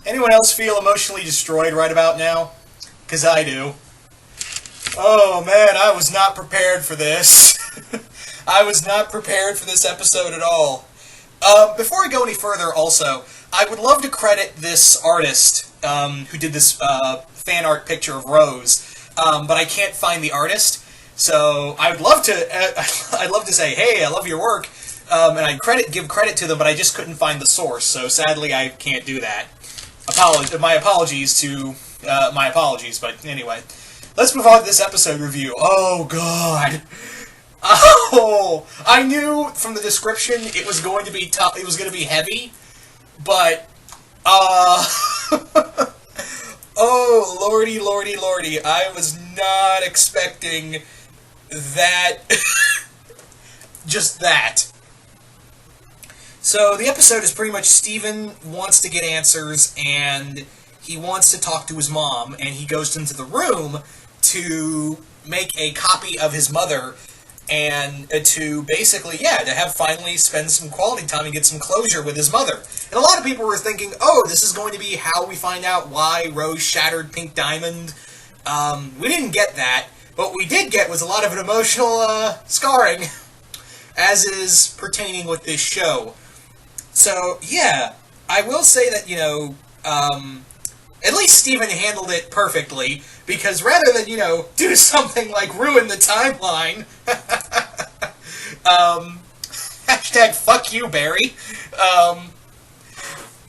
Anyone else feel emotionally destroyed right about now? Because I do. Oh man, I was not prepared for this. I was not prepared for this episode at all. Before I go any further, also, I would love to credit this artist who did this fan art picture of Rose, but I can't find the artist. So I would love to. I'd love to say, hey, I love your work, and I'd give credit to them, but I just couldn't find the source. So sadly, I can't do that. My apologies to my apologies. But anyway, let's move on to this episode review. Oh God. Oh, I knew from the description it was going to be tough. It was going to be heavy, but oh lordy, lordy, lordy! I was not expecting that. Just that. So the episode is pretty much Steven wants to get answers, and he wants to talk to his mom, and he goes into the room to make a copy of his mother. And to basically, to have finally spend some quality time and get some closure with his mother. And a lot of people were thinking, oh, this is going to be how we find out why Rose shattered Pink Diamond. We didn't get that. But what we did get was a lot of an emotional scarring, as is pertaining with this show. So, yeah, I will say that, at least Steven handled it perfectly, because rather than, do something like ruin the timeline, hashtag fuck you, Barry.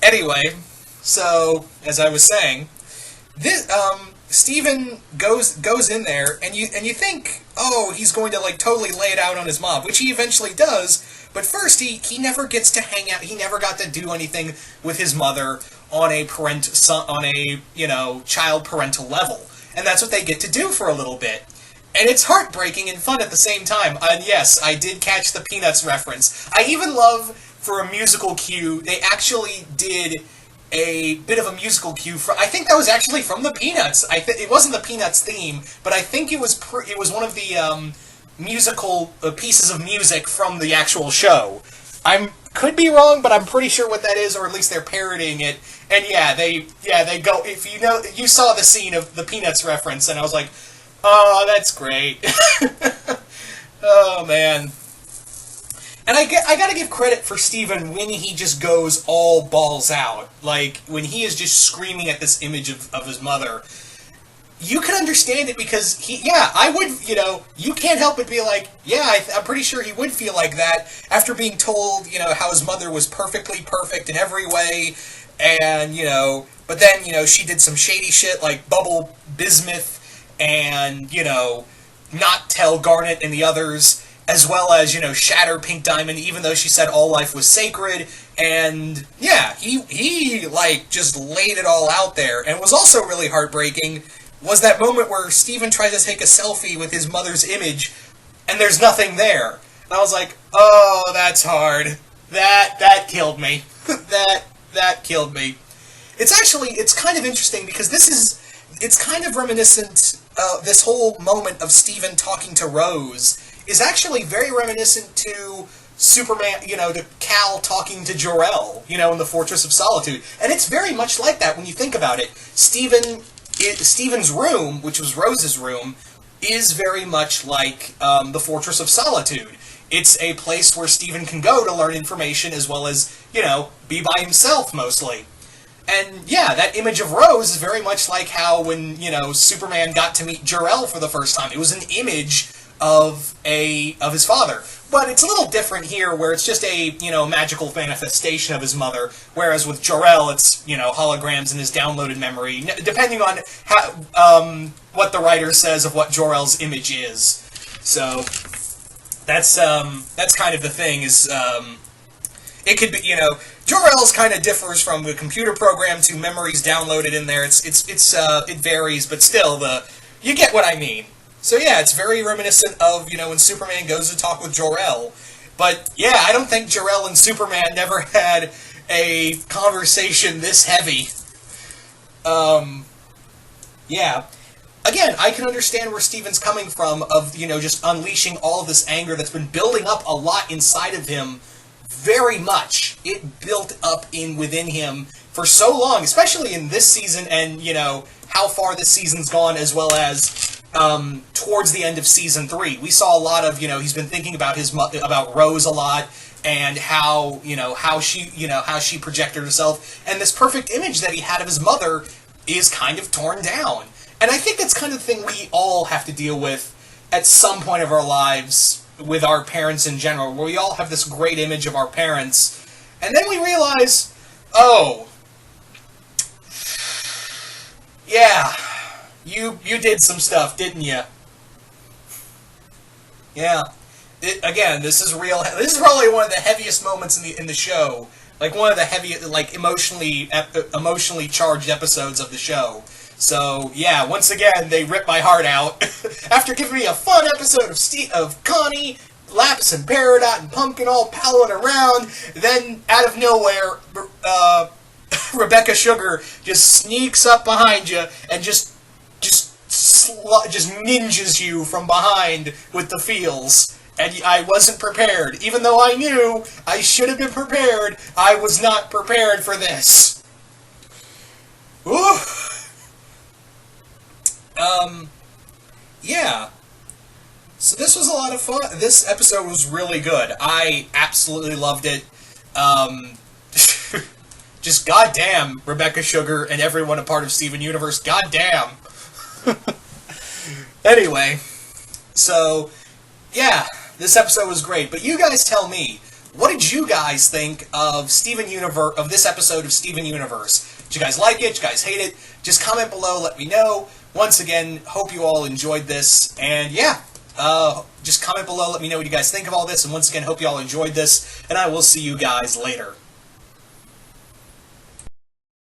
Anyway, so, as I was saying, this, Steven goes in there, and you think, oh, he's going to, totally lay it out on his mom, which he eventually does, but first, he never gets to hang out, he never got to do anything with his mother on a child parental level. And that's what they get to do for a little bit. And it's heartbreaking and fun at the same time. And yes, I did catch the Peanuts reference. I even love, for a musical cue, they actually did a bit of a musical cue. I think that was actually from the Peanuts. It wasn't the Peanuts theme, but I think it was one of the musical pieces of music from the actual show. Could be wrong, but I'm pretty sure what that is, or at least they're parodying it. And they go. If you saw the scene of the Peanuts reference, and I was like, oh, that's great. Oh man. And I gotta give credit for Steven when he just goes all balls out, when he is just screaming at this image of his mother. You can understand it because I would, you can't help but be like, I'm pretty sure he would feel like that after being told, how his mother was perfectly perfect in every way, and, but then, she did some shady shit like bubble bismuth and, not tell Garnet and the others, as well as, shatter Pink Diamond, even though she said all life was sacred, and, he just laid it all out there, and it was also really heartbreaking was that moment where Steven tries to take a selfie with his mother's image, and there's nothing there. And I was like, oh, that's hard. That killed me. that killed me. It's kind of interesting, because it's kind of reminiscent, this whole moment of Steven talking to Rose is actually very reminiscent to Superman, to Cal talking to Jor-El, in the Fortress of Solitude. And it's very much like that when you think about it. Steven's room, which was Rose's room, is very much like the Fortress of Solitude. It's a place where Steven can go to learn information as well as, be by himself mostly. And that image of Rose is very much like how when, Superman got to meet Jor-El for the first time. It was an image of his father. But it's a little different here, where it's just a, magical manifestation of his mother, whereas with Jor-El, it's, holograms in his downloaded memory, depending on how, what the writer says of what Jor-El's image is. So, that's kind of the thing, is, it could be, Jor-El's kind of differs from the computer program to memories downloaded in there. It varies, but still, you get what I mean. So it's very reminiscent of, when Superman goes to talk with Jor-El. But, I don't think Jor-El and Superman never had a conversation this heavy. Again, I can understand where Steven's coming from of, just unleashing all of this anger that's been building up a lot inside of him very much. It built up within him for so long, especially in this season, and how far this season's gone, as well as towards the end of season 3. We saw a lot of he's been thinking about about Rose a lot, and how she projected herself, and this perfect image that he had of his mother is kind of torn down. And I think that's kind of the thing we all have to deal with at some point of our lives with our parents in general, where we all have this great image of our parents, and then we realize, oh, yeah, you did some stuff, didn't you? Yeah. Again, this is real. This is probably one of the heaviest moments in the show. Like one of the heaviest, like emotionally charged episodes of the show. So yeah, once again they ripped my heart out after giving me a fun episode of Connie, Lapis, and Peridot and Pumpkin all palling around. Then out of nowhere, Rebecca Sugar just sneaks up behind you and just ninjas you from behind with the feels. And I wasn't prepared. Even though I knew I should have been prepared, I was not prepared for this. Ooh. Yeah. So this was a lot of fun. This episode was really good. I absolutely loved it. Just goddamn Rebecca Sugar and everyone a part of Steven Universe. Goddamn. Anyway, so yeah, this episode was great. But you guys tell me, what did you guys think of this episode of Steven Universe? Did you guys like it? Did you guys hate it? Just comment below, let me know. Once again, hope you all enjoyed this. And yeah, just comment below, let me know what you guys think of all this. And once again, hope you all enjoyed this. And I will see you guys later.